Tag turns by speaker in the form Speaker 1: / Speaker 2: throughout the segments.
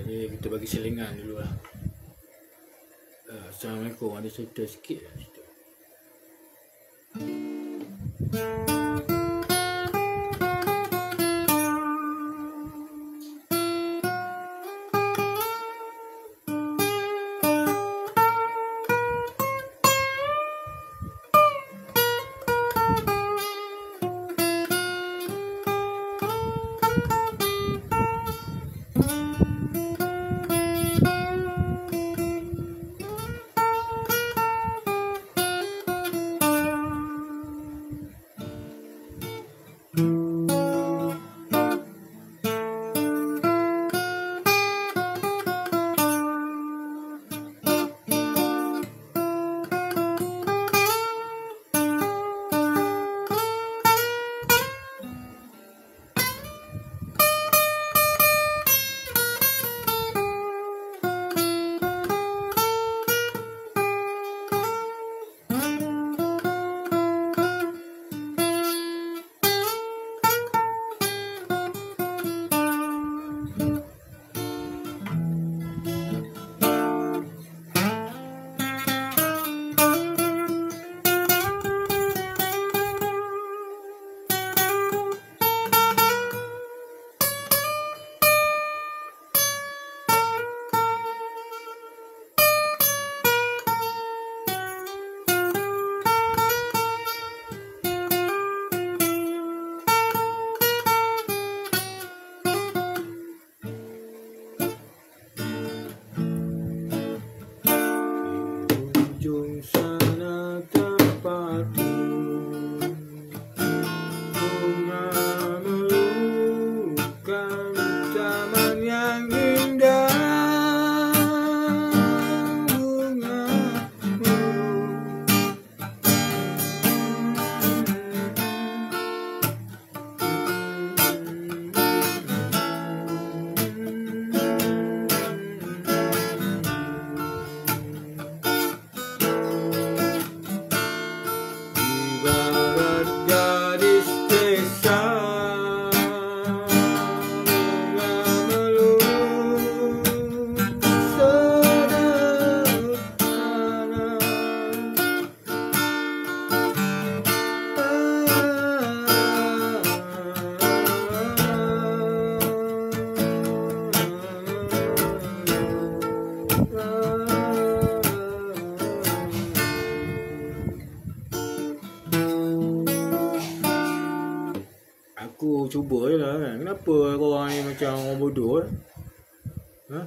Speaker 1: Jadi kita bagi selingan dulu lah. Assalamualaikum, ada cerita sikit lah cerita. Ujung sana terpadu bunga melukkan taman yang indah. Bunga ibarat gadis desa, bunga melulu sederhana. Aku cuba je lah kan. Kenapa korang ni macam orang bodoh kan? Ha?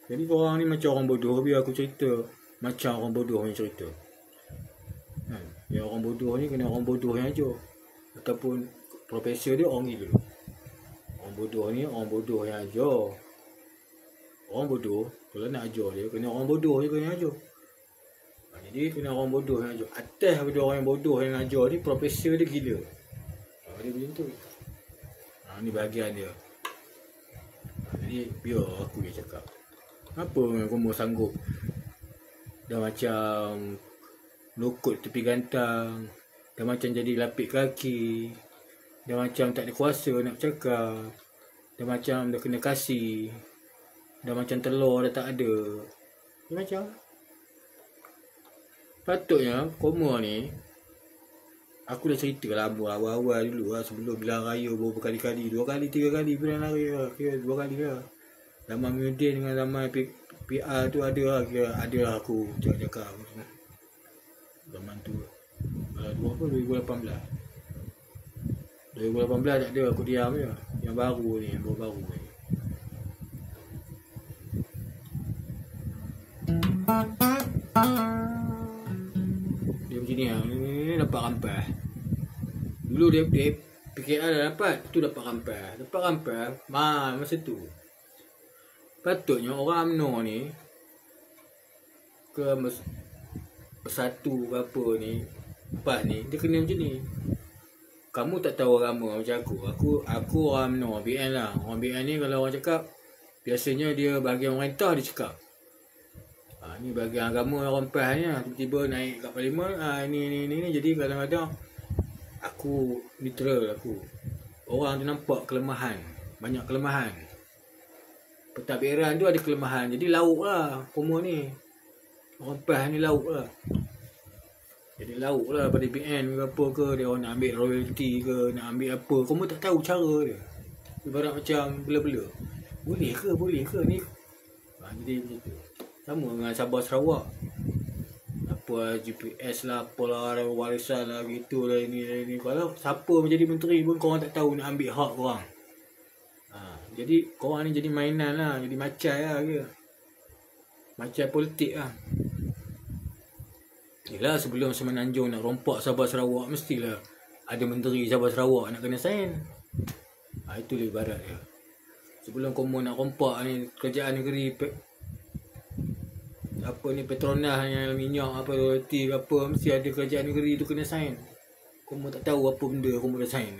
Speaker 1: Jadi korang ni macam orang bodoh. Biar aku cerita macam orang bodoh punya cerita. Kan? Yang orang bodoh ni kena orang bodoh yang ajar. Ataupun profesor dia orang gila. Orang bodoh ni orang bodoh yang ajar. Orang bodoh kalau nak ajar dia kena orang bodoh je kena ajar. Jadi kena orang bodoh yang ajar. Atas daripada orang yang bodoh yang ajar ni, profesor dia gila. Dia macam tu. Ni bahagian dia. Jadi biar aku dia cakap. Apa kamu sanggup dah macam lokot tepi gantang, dah macam jadi lapik kaki, dah macam tak ada kuasa nak cakap, dah macam dah kena kasih, dah macam telur dah tak ada. Dia macam patutnya koma ni aku dah cerita lama awal-awal dulu lah, sebelum Bilang Raya beberapa kali-kali, 2 kali 3 kali Bilang Raya lah, kira 2 kali lah. Zaman Mudin dengan zaman PR tu ada lah, kira ada lah aku cakap zaman tu. 2018 tak ada, aku diam je. Yang baru ni, yang baru ni. Dia macam ni lah, ni dapat rampas. Dulu dia PKR dah dapat, tu dapat rampas. Masa tu patutnya orang UMNO ni ke Bersatu ke apa ni, PAS ni, dia kena macam ni. Kamu tak tahu agama macam aku orang UMNO, BN lah. Orang BN ni kalau orang cakap, biasanya dia bahagian orang entah dia cakap. Ni bahagian agama orang PAS ni lah. Tiba-tiba naik kat parlimen, ni. Jadi kadang-kadang aku neutral aku. Orang tu nampak kelemahan banyak kelemahan. Pentadbiran tu ada kelemahan. Jadi lauk lah Komo ni. Orang PAS ni lauk lah. Jadi lauk lah pada BN ke apa ke. Dia orang nak ambil royalty ke, nak ambil apa. Komo tak tahu cara dia. Ibarat macam bela-bela. Boleh ke ni? Jadi macam tu. Sama dengan Sabah Sarawak. Apa GPS lah, apalah, warisan lah, gitu lah, ini. Kalau siapa menjadi menteri pun korang tak tahu nak ambil hak korang. Jadi korang ni jadi mainan lah, jadi macai lah ke. Macai politik lah. Yelah sebelum Semenanjung nak rompak Sabah Sarawak, mestilah ada menteri Sabah Sarawak nak kena sign. Itu lebih barat dia. Sebelum Komo nak rompak ni kerajaan negeri apa ni Petronas yang minyak apa royalty apa, mesti ada kerajaan negeri tu kena sign. Komo tak tahu apa benda Komo dah sign.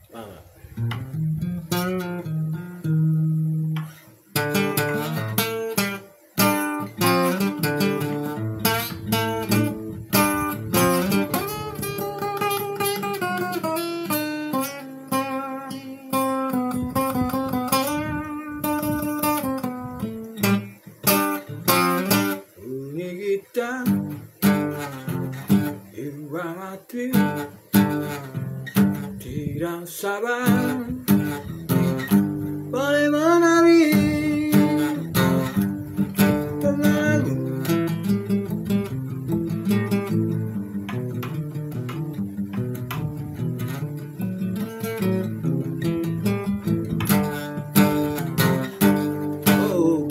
Speaker 1: Faham tak? Tidak sabar boleh menari tengah lagu. Oh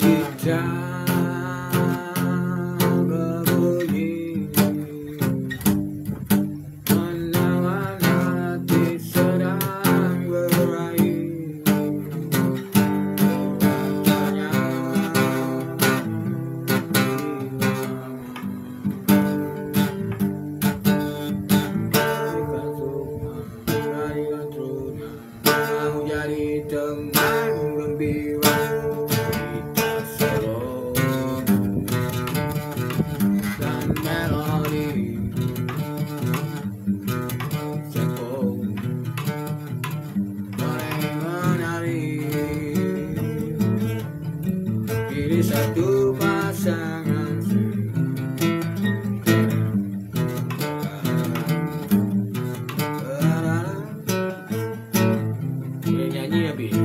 Speaker 1: kita satu pasangan boleh nyanyi habis.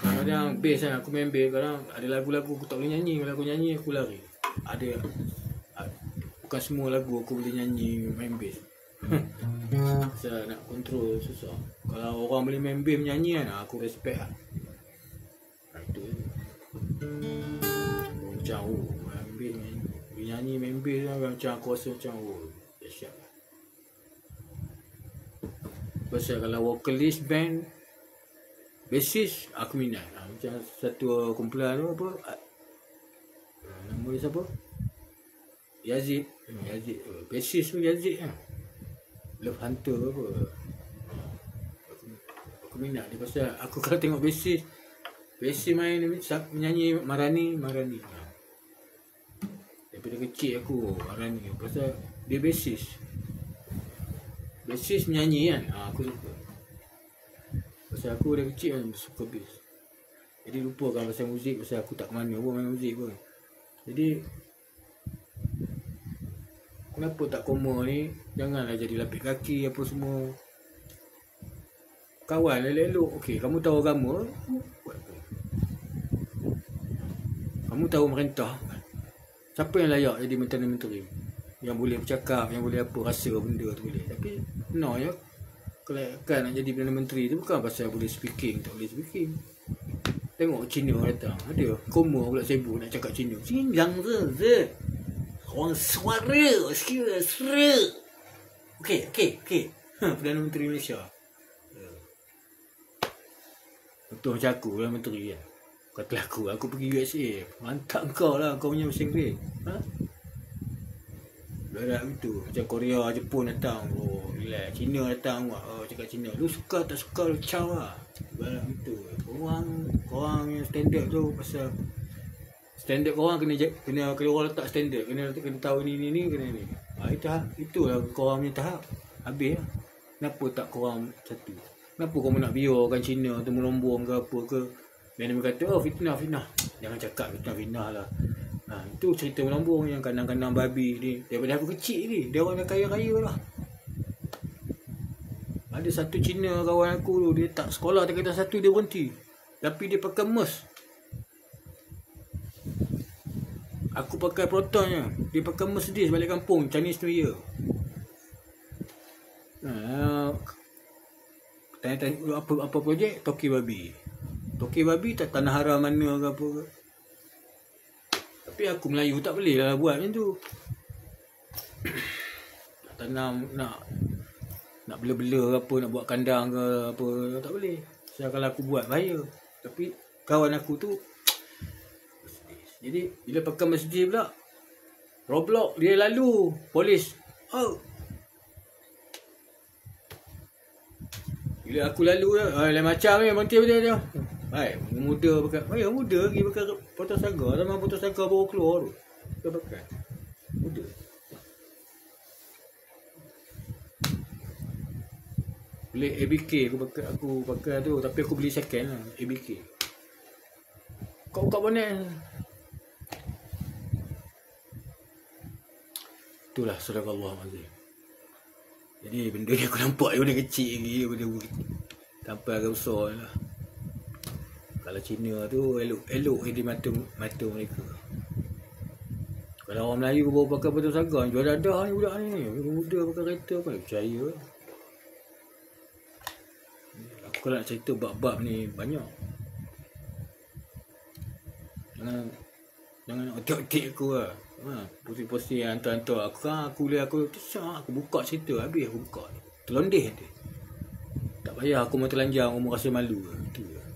Speaker 1: Kadang bass kan, aku main bass. Kadang ada lagu-lagu aku tak boleh nyanyi. Kalau aku nyanyi aku lari. Ada bukan semua lagu aku boleh nyanyi main bass. Saya nak kontrol susah. Kalau orang boleh main bass menyanyi kan, aku respect lah. Itu macam main bass nyanyi main bass lah, macam aku rasa macam dahsyat lah. Pasal kalau vocalist band, bassist aku minat lah. Macam satu kumpulan tu apa, nama dia siapa? Yazid. Bassist tu Yazid lah. Love Hunter apa. Aku minat dia pasal aku kalau tengok bassist main menyanyi Marani. Daripada kecil aku Marani pasal dia bassist menyanyi kan. Aku suka. Pasal aku dari kecil kan suka bass. Jadi lupakan pasal muzik, pasal aku tak mana pun main muzik pun. Jadi kenapa tak Komo ni janganlah jadi lapik kaki apa semua. Kawan elok-elok. Okey, kamu tahu agama, buat apa? Kamu tahu merintah. Siapa yang layak jadi menteri? Yang boleh bercakap, yang boleh apa, rasa benda tu boleh. Tapi no ya. Kelayakan nak jadi Perdana Menteri tu bukan pasal boleh speaking, tak boleh speaking. Tengok Cina datang, ada Komo pula sibuk nak cakap Cina. Sinjang ze. Orang suara, suara. Okey. Perdana Menteri Malaysia. Betul macam aku Perdana Menteri kan. Kata aku pergi USA. Mantap kau lah kau punya bahasa Inggeris. Berat gitu. Macam Korea, Jepun datang. Relax. Cina datang. Cakap Cina. Lu suka tak suka lu caw lah. Berat gitu. Korang yang standard tu pasal standard korang kena orang letak standard. Kena tahu ni kena ni. Itulah korang punya tahap. Habis lah. Kenapa tak korang satu? Kenapa kamu nak biarkan Cina tu melombong ke apa ke? Dan dia kata, oh fitnah. Jangan cakap fitnah lah. Itu cerita melombong yang kandang-kandang babi ni. Daripada aku kecil ni, dia orang dah kaya-kaya lah. Ada satu Cina kawan aku tu, dia tak sekolah tingkatan 1 dia berhenti. Tapi dia pakai MERS. Aku pakai Protonnya. Dia pakai Mercedes balik kampung Chinese New Year. Tanya-tanya apa projek? Toki babi tak tanah haram mana ke apa ke. Tapi aku Melayu tak boleh lah buat macam tu. Nak tanam, nak bela-bela ke apa, nak buat kandang ke apa, tak boleh. So, kalau aku buat bahaya. Tapi kawan aku tu, jadi bila pakai Mercedes pula, Roblox dia lalu polis. Bila aku lalu lain macam ni, berhenti dia. Muda pakai. Muda lagi pakai Porto Saga. Zaman Porto Saga baru keluar tu. Dia pakai. Muda. Beli ABK aku pakai tu, tapi aku beli second lah, ABK. Kau buka bonet. Itulah sadaqallahu azim. Jadi benda ni aku nampak benda kecil lagi, benda sampai agak besar lah. Kalau Cina tu elok di mata mereka. Kalau orang Melayu baru pakai Porto Saga, jual dadah ni budak ni. Muda pakai kereta apa, percaya. Aku kalau nak cerita bab-bab ni banyak. Jangan otak-otak aku lah. Pusing-pusing hantar-hantar aku buka cerita habis aku buka. Terlondeh dia. Tak payah aku mau telanjang, aku rasa malu. Itu lah.